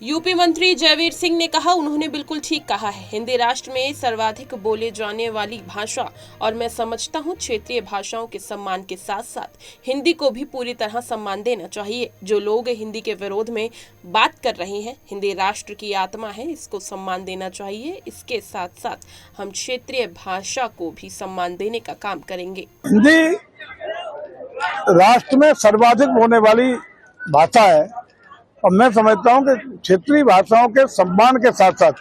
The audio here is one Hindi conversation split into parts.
यूपी मंत्री जयवीर सिंह ने कहा, उन्होंने बिल्कुल ठीक कहा है। हिंदी राष्ट्र में सर्वाधिक बोले जाने वाली भाषा और मैं समझता हूँ क्षेत्रीय भाषाओं के सम्मान के साथ साथ हिंदी को भी पूरी तरह सम्मान देना चाहिए। जो लोग हिंदी के विरोध में बात कर रहे हैं, हिंदी राष्ट्र की आत्मा है, इसको सम्मान देना चाहिए। इसके साथ साथ हम क्षेत्रीय भाषा को भी सम्मान देने का काम करेंगे। हिंदी राष्ट्र में सर्वाधिक होने वाली भाषा है और मैं समझता हूं कि क्षेत्रीय भाषाओं के सम्मान के साथ साथ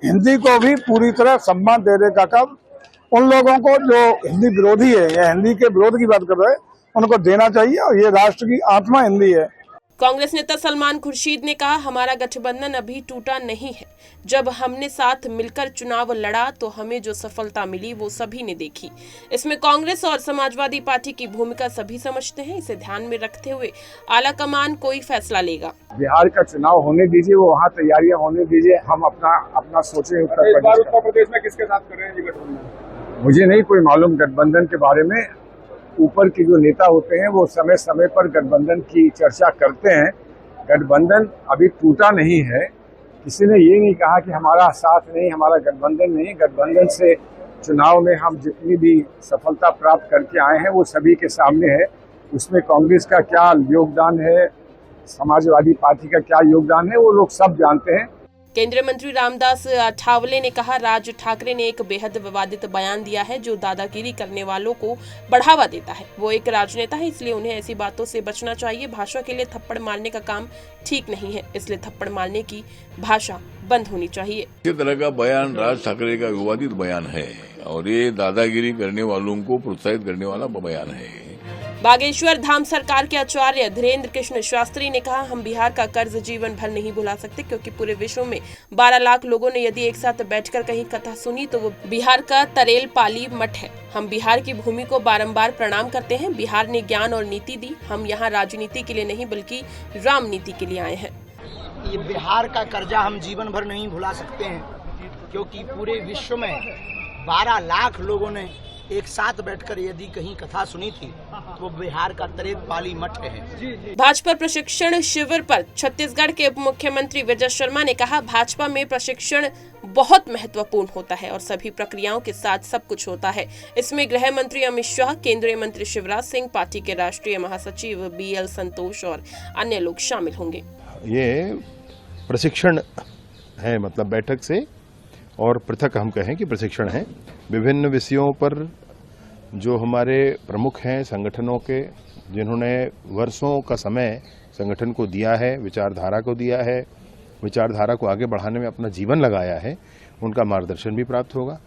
हिंदी को भी पूरी तरह सम्मान देने का काम उन लोगों को जो हिंदी विरोधी है या हिंदी के विरोध की बात कर रहे हैं उनको देना चाहिए और ये राष्ट्र की आत्मा हिंदी है। कांग्रेस नेता सलमान खुर्शीद ने कहा, हमारा गठबंधन अभी टूटा नहीं है। जब हमने साथ मिलकर चुनाव लड़ा तो हमें जो सफलता मिली वो सभी ने देखी। इसमें कांग्रेस और समाजवादी पार्टी की भूमिका सभी समझते हैं। इसे ध्यान में रखते हुए आला कमान कोई फैसला लेगा। बिहार का चुनाव होने दीजिए, वो वहाँ तैयारियां होने दीजिए, हम अपना सोचे। उत्तर प्रदेश में किसके साथ कर रहे हैं गठबंधन? मुझे नहीं कोई मालूम गठबंधन के बारे में। ऊपर के जो नेता होते हैं वो समय समय पर गठबंधन की चर्चा करते हैं। गठबंधन अभी टूटा नहीं है। किसी ने ये नहीं कहा कि हमारा साथ नहीं, हमारा गठबंधन नहीं। गठबंधन से चुनाव में हम जितनी भी सफलता प्राप्त करके आए हैं वो सभी के सामने है। उसमें कांग्रेस का क्या योगदान है, समाजवादी पार्टी का क्या योगदान है, वो लोग सब जानते हैं। केंद्रीय मंत्री रामदास अठावले ने कहा, राज ठाकरे ने एक बेहद विवादित बयान दिया है जो दादागिरी करने वालों को बढ़ावा देता है। वो एक राजनेता है, इसलिए उन्हें ऐसी बातों से बचना चाहिए। भाषा के लिए थप्पड़ मारने का काम ठीक नहीं है, इसलिए थप्पड़ मारने की भाषा बंद होनी चाहिए। इस तरह का बयान राज ठाकरे का विवादित बयान है और ये दादागिरी करने वालों को प्रोत्साहित करने वाला बयान है। बागेश्वर धाम सरकार के आचार्य धीरेन्द्र कृष्ण शास्त्री ने कहा, हम बिहार का कर्ज जीवन भर नहीं भुला सकते, क्योंकि पूरे विश्व में 12 लाख लोगों ने यदि एक साथ बैठकर कहीं कथा सुनी तो वो बिहार का तरेल पाली मठ है। हम बिहार की भूमि को बारंबार प्रणाम करते हैं। बिहार ने ज्ञान और नीति दी। हम यहाँ राजनीति के लिए नहीं बल्कि राम नीति के लिए आए हैं। ये बिहार का कर्जा हम जीवन भर नहीं भुला सकते हैं, क्योंकि पूरे विश्व में 12 लाख लोगों ने एक साथ बैठकर यदि कहीं कथा सुनी थी तो बिहार का तरेल पाली मठ है। भाजपा प्रशिक्षण शिविर पर छत्तीसगढ़ के उप मुख्यमंत्री विजय शर्मा ने कहा, भाजपा में प्रशिक्षण बहुत महत्वपूर्ण होता है और सभी प्रक्रियाओं के साथ सब कुछ होता है। इसमें गृह मंत्री अमित शाह, केंद्रीय मंत्री शिवराज सिंह, पार्टी के राष्ट्रीय महासचिव BL संतोष और अन्य लोग शामिल होंगे। ये प्रशिक्षण है, मतलब बैठक से और पृथक हम कहें कि प्रशिक्षण है। विभिन्न विषयों पर जो हमारे प्रमुख हैं संगठनों के, जिन्होंने वर्षों का समय संगठन को दिया है, विचारधारा को दिया है, विचारधारा को आगे बढ़ाने में अपना जीवन लगाया है, उनका मार्गदर्शन भी प्राप्त होगा।